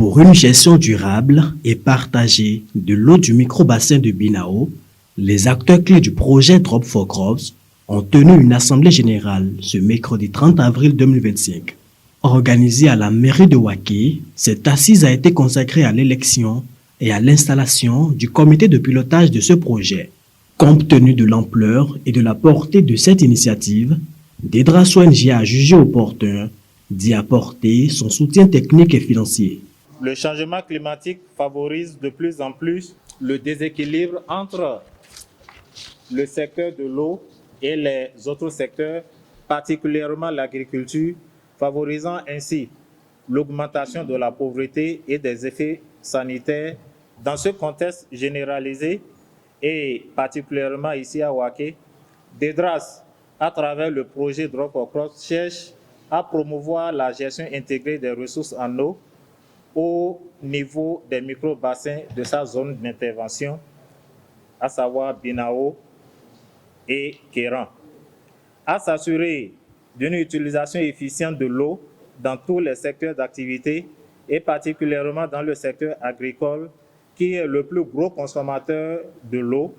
Pour une gestion durable et partagée de l'eau du microbassin de Binao, les acteurs clés du projet Drop for Crops ont tenu une assemblée générale ce mercredi 30 avril 2025. Organisée à la mairie de Waké, cette assise a été consacrée à l'élection et à l'installation du comité de pilotage de ce projet. Compte tenu de l'ampleur et de la portée de cette initiative, Dedras ONG a jugé opportun d'y apporter son soutien technique et financier. Le changement climatique favorise de plus en plus le déséquilibre entre le secteur de l'eau et les autres secteurs, particulièrement l'agriculture, favorisant ainsi l'augmentation de la pauvreté et des effets sanitaires. Dans ce contexte généralisé, et particulièrement ici à Waké, Dedras, à travers le projet Drop for Crops, cherche à promouvoir la gestion intégrée des ressources en eau au niveau des micro-bassins de sa zone d'intervention, à savoir Binao et Kéran, à s'assurer d'une utilisation efficiente de l'eau dans tous les secteurs d'activité et particulièrement dans le secteur agricole qui est le plus gros consommateur de l'eau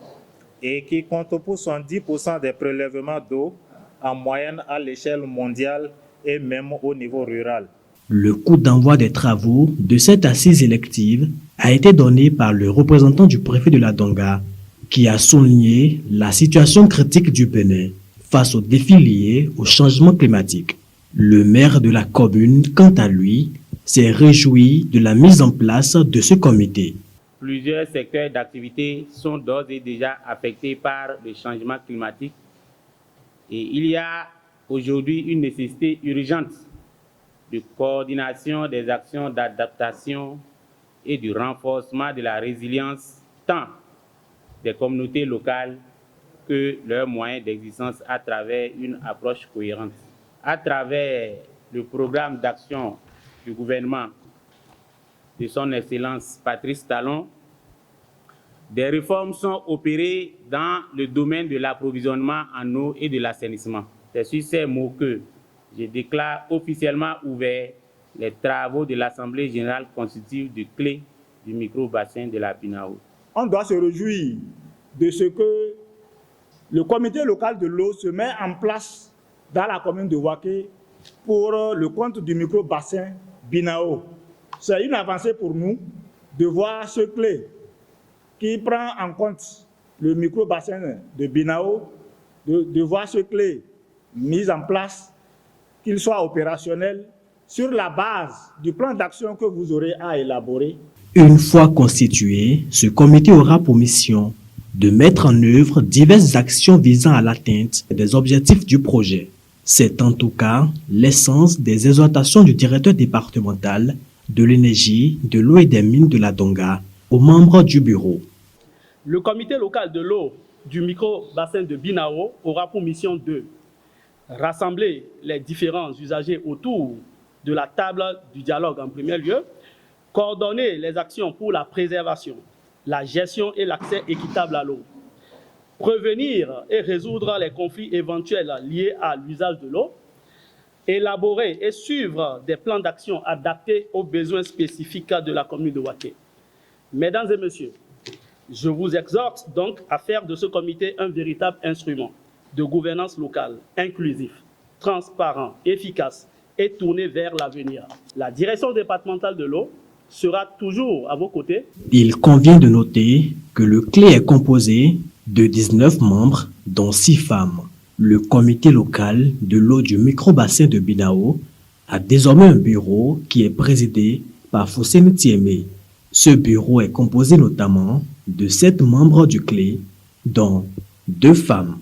et qui compte pour 70% des prélèvements d'eau en moyenne à l'échelle mondiale et même au niveau rural. Le coup d'envoi des travaux de cette assise élective a été donné par le représentant du préfet de la Donga, qui a souligné la situation critique du Bénin face aux défis liés au changement climatique. Le maire de la commune, quant à lui, s'est réjoui de la mise en place de ce comité. Plusieurs secteurs d'activité sont d'ores et déjà affectés par le changement climatique et il y a aujourd'hui une nécessité urgente de coordination des actions d'adaptation et du renforcement de la résilience tant des communautés locales que leurs moyens d'existence à travers une approche cohérente. À travers le programme d'action du gouvernement de son Excellence Patrice Talon, des réformes sont opérées dans le domaine de l'approvisionnement en eau et de l'assainissement. C'est sur ces mots que je déclare officiellement ouvert les travaux de l'Assemblée générale constitutive de clé du micro-bassin de la Binao. On doit se réjouir de ce que le comité local de l'eau se met en place dans la commune de Waké pour le compte du micro-bassin Binao. C'est une avancée pour nous de voir ce clé qui prend en compte le micro-bassin de Binao, de voir ce clé mis en place, qu'il soit opérationnel sur la base du plan d'action que vous aurez à élaborer. Une fois constitué, ce comité aura pour mission de mettre en œuvre diverses actions visant à l'atteinte des objectifs du projet. C'est en tout cas l'essence des exhortations du directeur départemental de l'énergie, de l'eau et des mines de la Donga aux membres du bureau. Le comité local de l'eau du micro-bassin de Binao aura pour mission de rassembler les différents usagers autour de la table du dialogue en premier lieu, coordonner les actions pour la préservation, la gestion et l'accès équitable à l'eau, prévenir et résoudre les conflits éventuels liés à l'usage de l'eau, élaborer et suivre des plans d'action adaptés aux besoins spécifiques de la commune de Waké. Mesdames et messieurs, je vous exhorte donc à faire de ce comité un véritable instrument de gouvernance locale, inclusif, transparent, efficace et tourné vers l'avenir. La direction départementale de l'eau sera toujours à vos côtés. Il convient de noter que le clé est composé de 19 membres, dont 6 femmes. Le comité local de l'eau du microbassin de Binao a désormais un bureau qui est présidé par Fousseni Tiémé. Ce bureau est composé notamment de 7 membres du clé, dont 2 femmes.